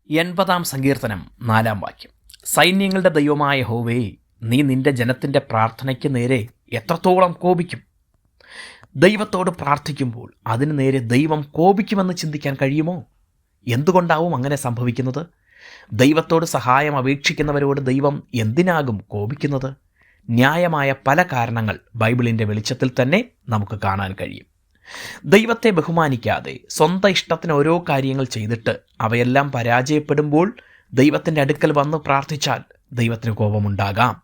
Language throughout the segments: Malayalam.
80 സങ്കീർത്തനം 4 വാക്യം. സൈന്യങ്ങളുടെ ദൈവമായ യഹോവേ, നീ നിന്റെ ജനത്തിൻ്റെ പ്രാർത്ഥനയ്ക്ക് നേരെ എത്രത്തോളം കോപിക്കും? ദൈവത്തോട് പ്രാർത്ഥിക്കുമ്പോൾ അതിന് നേരെ ദൈവം കോപിക്കുമെന്ന് ചിന്തിക്കാൻ കഴിയുമോ? എന്തുകൊണ്ടാവും അങ്ങനെ സംഭവിക്കുന്നത്? ദൈവത്തോട് സഹായം അപേക്ഷിക്കുന്നവരോട് ദൈവം എന്തിനാകും കോപിക്കുന്നത്? ന്യായമായ പല കാരണങ്ങൾ ബൈബിളിൻ്റെ വെളിച്ചത്തിൽ തന്നെ നമുക്ക് കാണാൻ കഴിയും. ദൈവത്തെ ബഹുമാനിക്കാതെ സ്വന്തം ഇഷ്ടത്തിന് ഓരോ കാര്യങ്ങൾ ചെയ്തിട്ട് അവയെല്ലാം പരാജയപ്പെടുമ്പോൾ ദൈവത്തിൻ്റെ അടുക്കൽ വന്ന് പ്രാർത്ഥിച്ചാൽ ദൈവത്തിന് കോപമുണ്ടാകാം.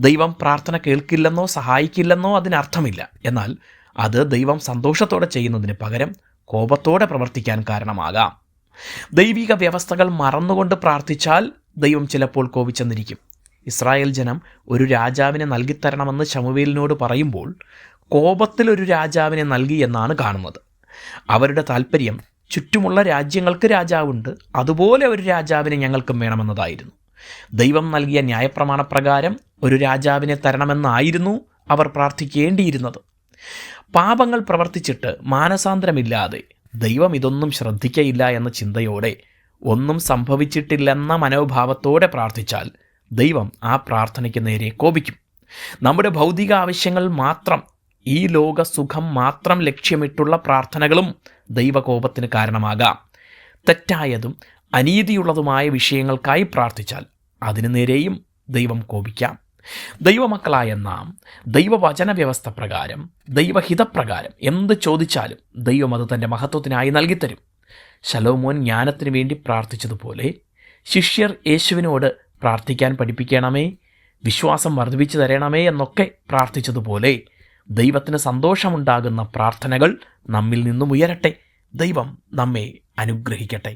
ദൈവം പ്രാർത്ഥന കേൾക്കില്ലെന്നോ സഹായിക്കില്ലെന്നോ അതിനർത്ഥമില്ല. എന്നാൽ അത് ദൈവം സന്തോഷത്തോടെ ചെയ്യുന്നതിന് പകരം കോപത്തോടെ പ്രവർത്തിക്കാൻ കാരണമാകാം. ദൈവിക വ്യവസ്ഥകൾ മറന്നുകൊണ്ട് പ്രാർത്ഥിച്ചാൽ ദൈവം ചിലപ്പോൾ കോപിച്ചെന്നിരിക്കും. ഇസ്രായേൽ ജനം ഒരു രാജാവിനെ നൽകിത്തരണമെന്ന് ശമൂവേലിനോട് പറയുമ്പോൾ കോപത്തിൽ ഒരു രാജാവിനെ നൽകി എന്നാണ് കാണുന്നത്. അവരുടെ താല്പര്യം ചുറ്റുമുള്ള രാജ്യങ്ങൾക്ക് രാജാവുണ്ട്, അതുപോലെ ഒരു രാജാവിനെ ഞങ്ങൾക്കും വേണമെന്നതായിരുന്നു. ദൈവം നൽകിയ ന്യായപ്രമാണപ്രകാരം ഒരു രാജാവിനെ തരണമെന്നായിരുന്നു അവർ പ്രാർത്ഥിക്കേണ്ടിയിരുന്നത്. പാപങ്ങൾ പ്രവർത്തിച്ചിട്ട് മാനസാന്തരമില്ലാതെ ദൈവം ഇതൊന്നും ശ്രദ്ധിക്കയില്ല എന്ന ചിന്തയോടെ ഒന്നും സംഭവിച്ചിട്ടില്ലെന്ന മനോഭാവത്തോടെ പ്രാർത്ഥിച്ചാൽ ദൈവം ആ പ്രാർത്ഥനയ്ക്ക് നേരെ കോപിക്കും. നമ്മുടെ ഭൗതിക ആവശ്യങ്ങൾ മാത്രം, ഈ ലോക സുഖം മാത്രം ലക്ഷ്യമിട്ടുള്ള പ്രാർത്ഥനകളും ദൈവകോപത്തിന് കാരണമാകാം. തെറ്റായതും അനീതിയുള്ളതുമായ വിഷയങ്ങൾക്കായി പ്രാർത്ഥിച്ചാൽ അതിനു നേരെയും ദൈവം കോപിക്കാം. ദൈവമക്കളായ നാം ദൈവവചന വ്യവസ്ഥ പ്രകാരം, ദൈവഹിതപ്രകാരം എന്ത് ചോദിച്ചാലും ദൈവം അത് തൻ്റെ മഹത്വത്തിനായി നൽകിത്തരും. ശലോമോൻ ജ്ഞാനത്തിന് വേണ്ടി പ്രാർത്ഥിച്ചതുപോലെ ശിഷ്യർ യേശുവിനോട് പ്രാർത്ഥിക്കാൻ പഠിപ്പിക്കണമേ, വിശ്വാസം വർദ്ധിപ്പിച്ചു തരണമേ എന്നൊക്കെ പ്രാർത്ഥിച്ചതുപോലെ ദൈവത്തിന് സന്തോഷമുണ്ടാകുന്ന പ്രാർത്ഥനകൾ നമ്മിൽ നിന്നും ഉയരട്ടെ. ദൈവം നമ്മെ അനുഗ്രഹിക്കട്ടെ.